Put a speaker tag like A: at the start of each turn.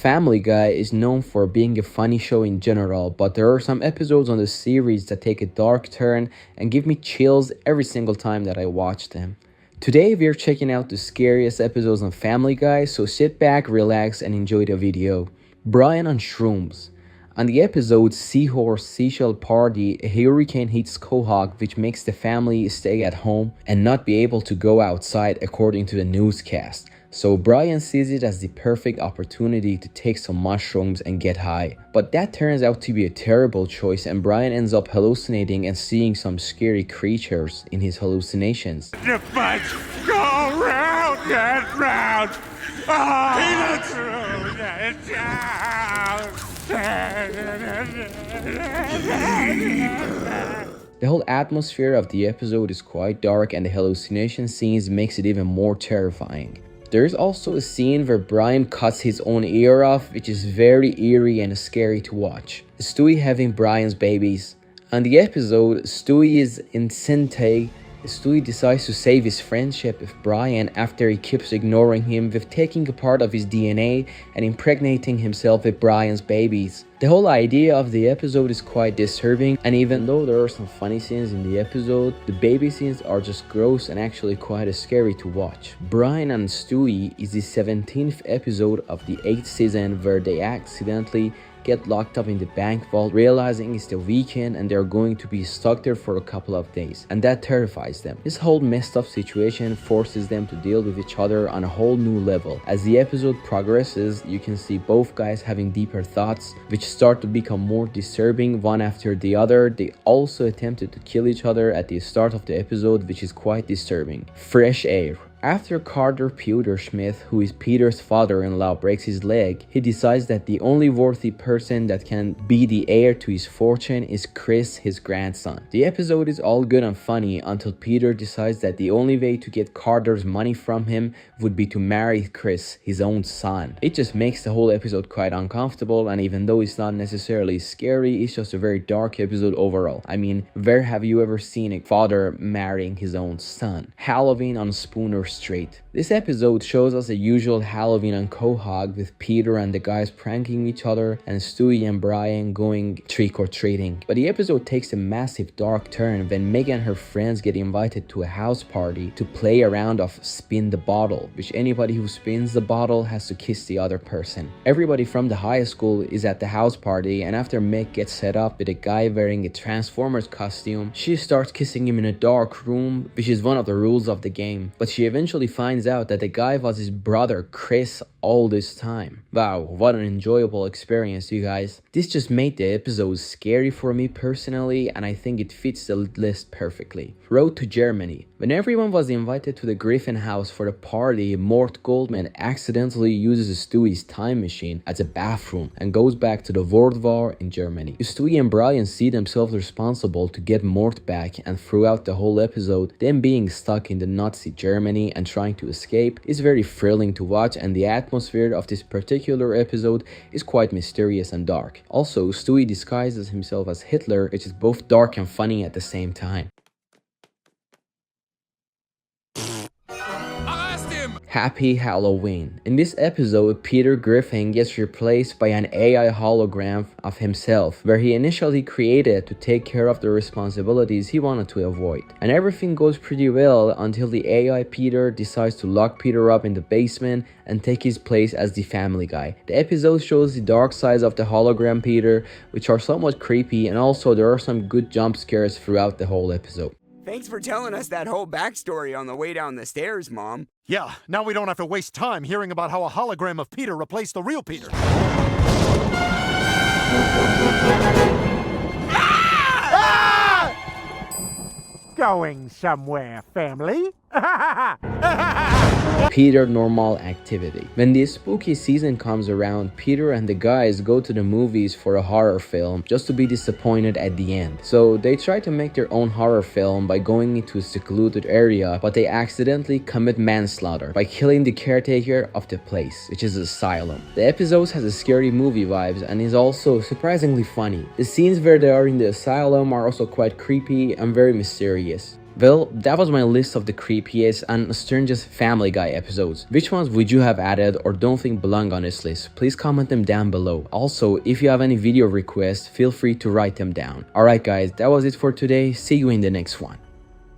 A: Family Guy is known for being a funny show in general, but there are some episodes on the series that take a dark turn and give me chills every single time that I watch them. Today we are checking out the scariest episodes on Family Guy, so sit back, relax, and enjoy the video. Brian on Shrooms. On the episode Seahorse Seashell Party, a hurricane hits Quahog, which makes the family stay at home and not be able to go outside according to the newscast. So Brian sees it as the perfect opportunity to take some mushrooms and get high. But that turns out to be a terrible choice, and Brian ends up hallucinating and seeing some scary creatures in his hallucinations.
B: The fights go round and round. Peanuts!
A: The whole atmosphere of the episode is quite dark, and the hallucination scenes makes it even more terrifying. There is also a scene where Brian cuts his own ear off, which is very eerie and scary to watch. Stewie having Brian's babies. On the episode, Stewie is in Sente. Stewie decides to save his friendship with Brian after he keeps ignoring him with taking a part of his DNA and impregnating himself with Brian's babies. The whole idea of the episode is quite disturbing, and even though there are some funny scenes in the episode, the baby scenes are just gross and actually quite scary to watch. Brian and Stewie is the 17th episode of the 8th season where they accidentally get locked up in the bank vault, realizing it's the weekend and they're going to be stuck there for a couple of days, and that terrifies them. This whole messed up situation forces them to deal with each other on a whole new level. As the episode progresses, you can see both guys having deeper thoughts which start to become more disturbing one after the other. They also attempted to kill each other at the start of the episode, which is quite disturbing. Fresh air. After Carter Pewtersmith, who is Peter's father-in-law, breaks his leg, he decides that the only worthy person that can be the heir to his fortune is Chris, his grandson. The episode is all good and funny until Peter decides that the only way to get Carter's money from him would be to marry Chris, his own son. It just makes the whole episode quite uncomfortable, and even though it's not necessarily scary, it's just a very dark episode overall. I mean, where have you ever seen a father marrying his own son? Halloween on Spooner Street. This episode shows us the usual Halloween on Quahog, with Peter and the guys pranking each other and Stewie and Brian going trick-or-treating. But the episode takes a massive dark turn when Meg and her friends get invited to a house party to play a round of spin the bottle, which anybody who spins the bottle has to kiss the other person. Everybody from the high school is at the house party, and after Meg gets set up with a guy wearing a Transformers costume, she starts kissing him in a dark room, which is one of the rules of the game. But she eventually finds out that the guy was his brother Chris all this time. Wow, what an enjoyable experience, you guys. This just made the episode scary for me personally, and I think it fits the list perfectly. Road to Germany. When everyone was invited to the Griffin house for the party, Mort Goldman accidentally uses Stewie's time machine as a bathroom and goes back to the World War in Germany. Stewie and Brian see themselves responsible to get Mort back, and throughout the whole episode, them being stuck in the Nazi Germany and trying to escape is very thrilling to watch, and the atmosphere of this particular episode is quite mysterious and dark. Also, Stewie disguises himself as Hitler, which is both dark and funny at the same time. Happy Halloween. In this episode, Peter Griffin gets replaced by an AI hologram of himself, where he initially created to take care of the responsibilities he wanted to avoid. And everything goes pretty well until the AI Peter decides to lock Peter up in the basement and take his place as the Family Guy. The episode shows the dark sides of the hologram Peter, which are somewhat creepy, and also there are some good jump scares throughout the whole episode.
C: Thanks for telling us that whole backstory on the way down the stairs, Mom.
D: Yeah, now we don't have to waste time hearing about how a hologram of Peter replaced the real Peter.
E: Going somewhere, family?
A: Peter normal activity. When the spooky season comes around, Peter and the guys go to the movies for a horror film just to be disappointed at the end. So they try to make their own horror film by going into a secluded area, but they accidentally commit manslaughter by killing the caretaker of the place, which is an asylum. The episode has a scary movie vibes and is also surprisingly funny. The scenes where they are in the asylum are also quite creepy and very mysterious. Well, that was my list of the creepiest and strangest Family Guy episodes. Which ones would you have added or don't think belong on this list? Please comment them down below. Also, if you have any video requests, feel free to write them down. Alright guys, that was it for today. See you in the next one.